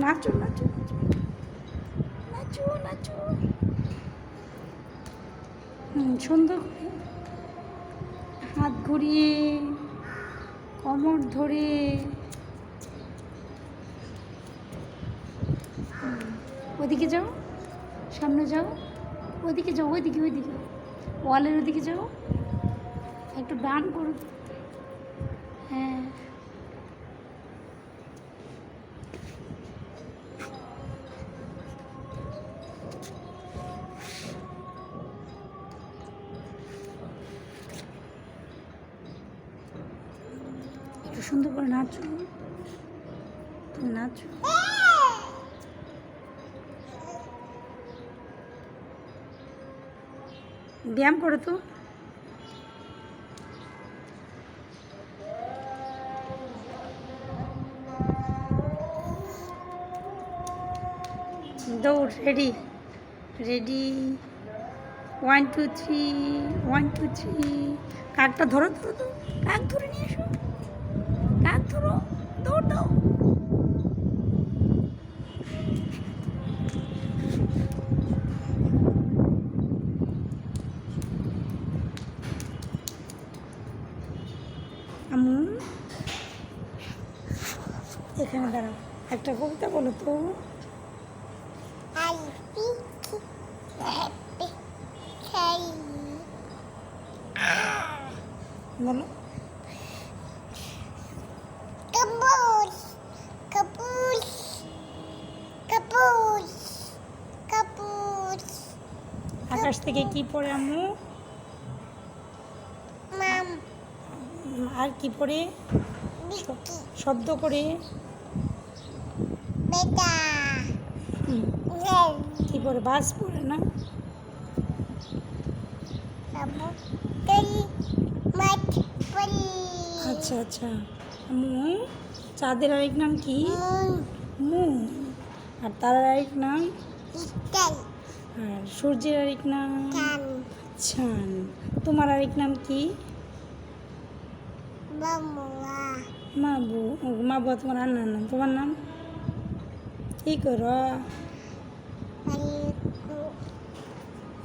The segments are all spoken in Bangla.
নাচো নাচো নাচো নাচো নাচো। সুন্দর করে হাত ঘুরিয়ে কোমর ধরে ওদিকে যাও, সামনে যাও, ওদিকে যাও, ওইদিকে ওইদিকে ওয়ালের ওদিকে যাও, একটু ডান করো। হ্যাঁ একটু সুন্দর করে নাচো, তুমি নাচো। ব্যায়াম করো তো। দৌড়, রেডি রেডি, 1 2 3, 1 2 3। কাকটা ধরো ধরো তো, কাক ধরে নিয়ে এসো, কাক ধরো, দৌড় দাও। আমু এখানে দাঁড়াও, একটা কবিতা বলো তো। বলো। Kabus, kabus, kabus, kabus. আকাশ থেকে কি পড়ে আম্মু? Mam, আর কি পড়ে? Vicky, শব্দ করে। Beta, হুম, Zen, কি পড়ে? বাস পড়ে না? Kabu, Teli, Mat, Peli, আচ্ছা আচ্ছা। আম্মু চাঁদের আরেক নাম কি? Moon, moon. আর তারার আরেক নাম? Ikan, আর সূর্যের আরেক নাম? Tan, ছান। তোমার আরেক নাম কি? Bamua, মাবু। মাবু তোমার রান্নার নাম, তোমার নাম কি করো? Paliku,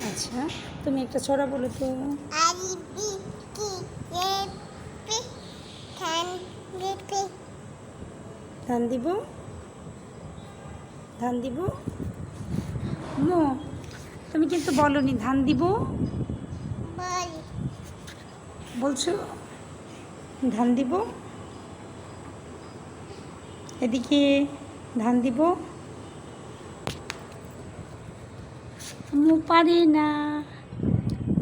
আচ্ছা, তুমি একটা ছড়া বলো তো। Ali, Vicky, Yepi, Tan, Vicky, ধান দিব, ধান দিব। মো তুমি কিন্তু বলনি ধান দিব, Bol, বলছো ধান দিব। এদিকে ধান দিব। মু পারি না।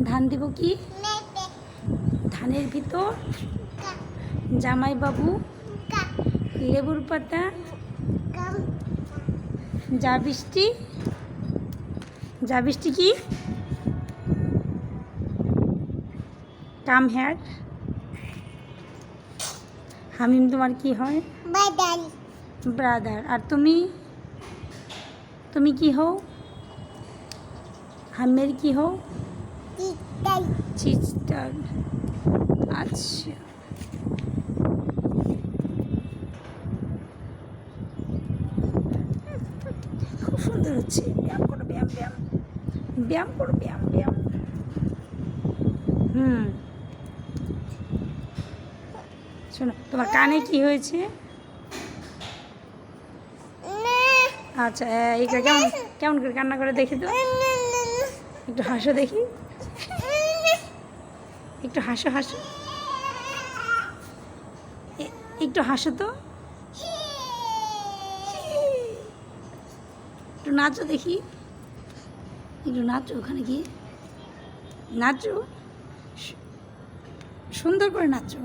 ধান দিব কি? Nete, ধানের ভিতর Ka, জামাইবাবু Ka, লেবুর পাতা, Kam, যা বৃষ্টি। যা বৃষ্টি কি? কাম হ্যার। হামিম তোমার কি হয়? Badal, brother. আর তুমি? তুমি কি হও? হামের কি হও? Tital, sister. আচ্ছা, খুব সুন্দর হচ্ছে। ব্যায়াম করো, ব্যায়াম ব্যায়াম ব্যায়াম করো, ব্যায়াম ব্যায়াম। শোনো, তোমার কানে কি হয়েছে? আচ্ছা, এটা কেমন কেমন করে কান্না করে দেখি তো, একটু হাসো দেখি, একটু হাসো হাসো, একটু হাসো তো, একটু নাচো দেখি, একটু নাচো, ওখানে গিয়ে নাচো, সুন্দর করে নাচো।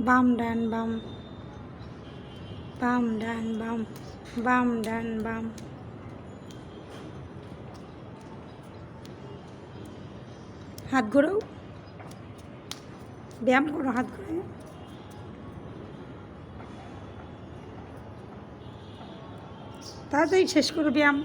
বাম ডান বাম, বাম ডান বাম, বাম ডান বাম। হাত ঘোরাও, ব্যায়াম করো, হাত ঘোরাও। তাড়াতাড়ি শেষ করো ব্যায়াম।